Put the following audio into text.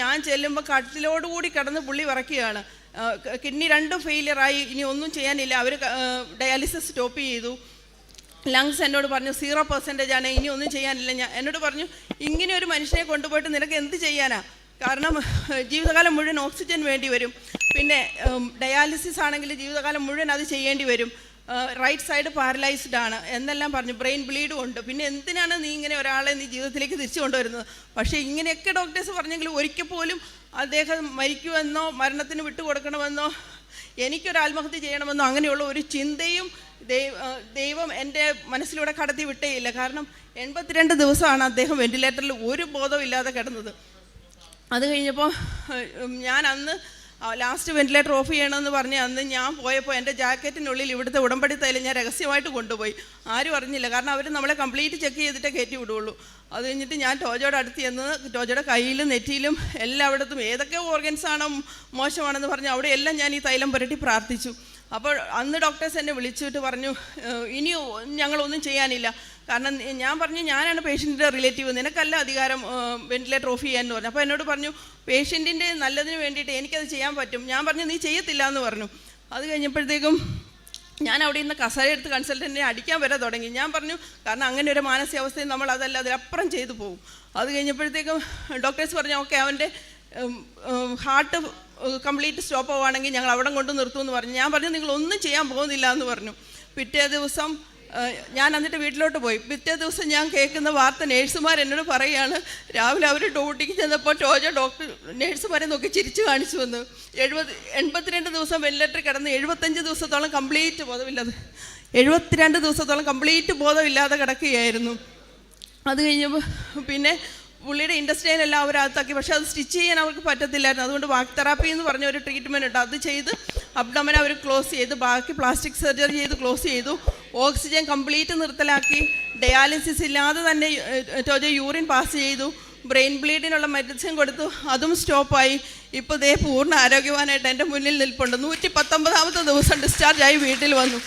ഞാൻ ചെല്ലുമ്പോൾ കട്ടിലോടുകൂടി കിടന്ന് പുള്ളി വിറയ്ക്കുകയാണ്. കിഡ്നി രണ്ടും ഫെയിലിയറായി, ഇനി ഒന്നും ചെയ്യാനില്ല. അവർ ഡയാലിസിസ് സ്റ്റോപ്പ് ചെയ്തു. ലങ്സ് എന്നോട് പറഞ്ഞു 0% ആണ്, ഇനി ഒന്നും ചെയ്യാനില്ല. എന്നോട് പറഞ്ഞു, ഇങ്ങനെ ഒരു മനുഷ്യനെ കൊണ്ടുപോയിട്ട് നിനക്ക് എന്ത് ചെയ്യാനാ? കാരണം ജീവിതകാലം മുഴുവൻ ഓക്സിജൻ വേണ്ടി വരും. പിന്നെ ഡയാലിസിസ് ആണെങ്കിൽ ജീവിതകാലം മുഴുവൻ അത് ചെയ്യേണ്ടി വരും. റൈറ്റ് സൈഡ് പാരലൈസ്ഡ് ആണ് എന്നെല്ലാം പറഞ്ഞു. ബ്രെയിൻ ബ്ലീഡും ഉണ്ട്. പിന്നെ എന്തിനാണ് നീ ഇങ്ങനെ ഒരാളെ നീ ജീവിതത്തിലേക്ക് തിരിച്ചു കൊണ്ടുവരുന്നത്? പക്ഷേ ഇങ്ങനെയൊക്കെ ഡോക്ടേഴ്സ് പറഞ്ഞെങ്കിലും ഒരിക്കൽ പോലും അദ്ദേഹം മരിക്കുമെന്നോ മരണത്തിന് വിട്ടുകൊടുക്കണമെന്നോ എനിക്കൊരു ആത്മഹത്യ ചെയ്യണമെന്നോ അങ്ങനെയുള്ള ഒരു ചിന്തയും ദൈവം എൻ്റെ മനസ്സിലൂടെ കടത്തി വിട്ടേയില്ല. കാരണം 82 ദിവസമാണ് അദ്ദേഹം വെന്റിലേറ്ററിൽ ഒരു ബോധവും ഇല്ലാതെ കിടന്നത്. അത് കഴിഞ്ഞപ്പോൾ ഞാൻ അന്ന് ലാസ്റ്റ് വെന്റിലേറ്റർ ഓഫ് ചെയ്യണമെന്ന് പറഞ്ഞ് അന്ന് ഞാൻ പോയപ്പോൾ എൻ്റെ ജാക്കറ്റിനുള്ളിൽ ഇവിടുത്തെ ഉടമ്പടി തൈലം ഞാൻ രഹസ്യമായിട്ട് കൊണ്ടുപോയി. ആരും അറിഞ്ഞില്ല. കാരണം അവർ നമ്മളെ കംപ്ലീറ്റ് ചെക്ക് ചെയ്തിട്ടേ കയറ്റി വിടുകയുള്ളൂ. അത് കഴിഞ്ഞിട്ട് ഞാൻ ടോജോയുടെ അടുത്ത് ചെന്ന് ടോജോയുടെ കയ്യിലും നെറ്റിയിലും എല്ലായിടത്തും ഏതൊക്കെ ഓർഗൻസാണോ മോശമാണെന്ന് പറഞ്ഞു അവിടെ എല്ലാം ഞാൻ ഈ തൈലം പുരട്ടി പ്രാർത്ഥിച്ചു. അപ്പോൾ അന്ന് ഡോക്ടേഴ്സ് എന്നെ വിളിച്ചിട്ട് പറഞ്ഞു, ഇനി ഞങ്ങളൊന്നും ചെയ്യാനില്ല. കാരണം ഞാൻ പറഞ്ഞു, ഞാനാണ് പേഷ്യൻറ്റിൻ്റെ റിലേറ്റീവ്, നിനക്കല്ല അധികാരം വെന്റിലേറ്റർ ഓഫ് ചെയ്യാമെന്ന് പറഞ്ഞു. അപ്പോൾ എന്നോട് പറഞ്ഞു, പേഷ്യൻറ്റിൻ്റെ നല്ലതിന് വേണ്ടിയിട്ട് എനിക്കത് ചെയ്യാൻ പറ്റും. ഞാൻ പറഞ്ഞു, നീ ചെയ്യത്തില്ല എന്ന് പറഞ്ഞു. അത് കഴിഞ്ഞപ്പോഴത്തേക്കും ഞാൻ അവിടെ നിന്ന് കസേര എടുത്ത് കൺസൾട്ടൻറ്റിനെ അടിക്കാൻ വരെ തുടങ്ങി. ഞാൻ പറഞ്ഞു, കാരണം അങ്ങനെ ഒരു മാനസികാവസ്ഥയിൽ നമ്മൾ അതല്ല അതിലപ്പുറം ചെയ്തു പോകും. അത് കഴിഞ്ഞപ്പോഴത്തേക്കും ഡോക്ടേഴ്സ് പറഞ്ഞു, ഓക്കെ അവൻ്റെ ഹാർട്ട് കംപ്ലീറ്റ് സ്റ്റോപ്പ് ആവുകയാണെങ്കിൽ ഞങ്ങൾ അവിടെ കൊണ്ട് നിർത്തുമെന്ന് പറഞ്ഞു. ഞാൻ പറഞ്ഞു, നിങ്ങളൊന്നും ചെയ്യാൻ പോകുന്നില്ല എന്ന് പറഞ്ഞു. പിറ്റേ ദിവസം ഞാൻ എന്നിട്ട് വീട്ടിലോട്ട് പോയി. പിറ്റേ ദിവസം ഞാൻ കേൾക്കുന്ന വാർത്ത, നേഴ്സുമാർ എന്നോട് പറയുകയാണ്, രാവിലെ അവർ ഡ്യൂട്ടിക്ക് ചെന്നപ്പോൾ ഡോക്ടർ നേഴ്സുമാരെ നോക്കി ചിരിച്ചു കാണിച്ചു വന്നു. 82 ദിവസം വെന്റിലേറ്ററിൽ കിടന്ന് 75 ദിവസത്തോളം കംപ്ലീറ്റ് ബോധമില്ലാതെ 72 ദിവസത്തോളം കംപ്ലീറ്റ് ബോധമില്ലാതെ കിടക്കുകയായിരുന്നു. അത് കഴിഞ്ഞപ്പോൾ പിന്നെ പുള്ളിയുടെ ഇൻഡസ്ട്രിയിലെല്ലാം അവരകത്താക്കി. പക്ഷേ അത് സ്റ്റിച്ച് ചെയ്യാൻ അവർക്ക് പറ്റത്തില്ലായിരുന്നു. അതുകൊണ്ട് വാക്ക് തെറാപ്പി എന്ന് പറഞ്ഞ ഒരു ട്രീറ്റ്മെൻറ്റ് ഉണ്ട്. അത് ചെയ്ത് അബ്ഡോമൻ അവർ ക്ലോസ് ചെയ്ത് ബാക്കി പ്ലാസ്റ്റിക് സർജറി ചെയ്ത് ക്ലോസ് ചെയ്തു. ഓക്സിജൻ കംപ്ലീറ്റ് നിർത്തലാക്കി. ഡയാലിസിസ് ഇല്ലാതെ തന്നെ ടോജോ യൂറിൻ പാസ് ചെയ്തു. ബ്രെയിൻ ബ്ലീഡിനുള്ള മെഡിസിൻ കൊടുത്തു, അതും സ്റ്റോപ്പായി. ഇപ്പോൾ ദേ പൂർണ്ണ ആരോഗ്യവാനായിട്ട് എൻ്റെ മുന്നിൽ നിൽപ്പുണ്ട്. 119ാമത്തെ ദിവസം ഡിസ്ചാർജായി വീട്ടിൽ വന്നു.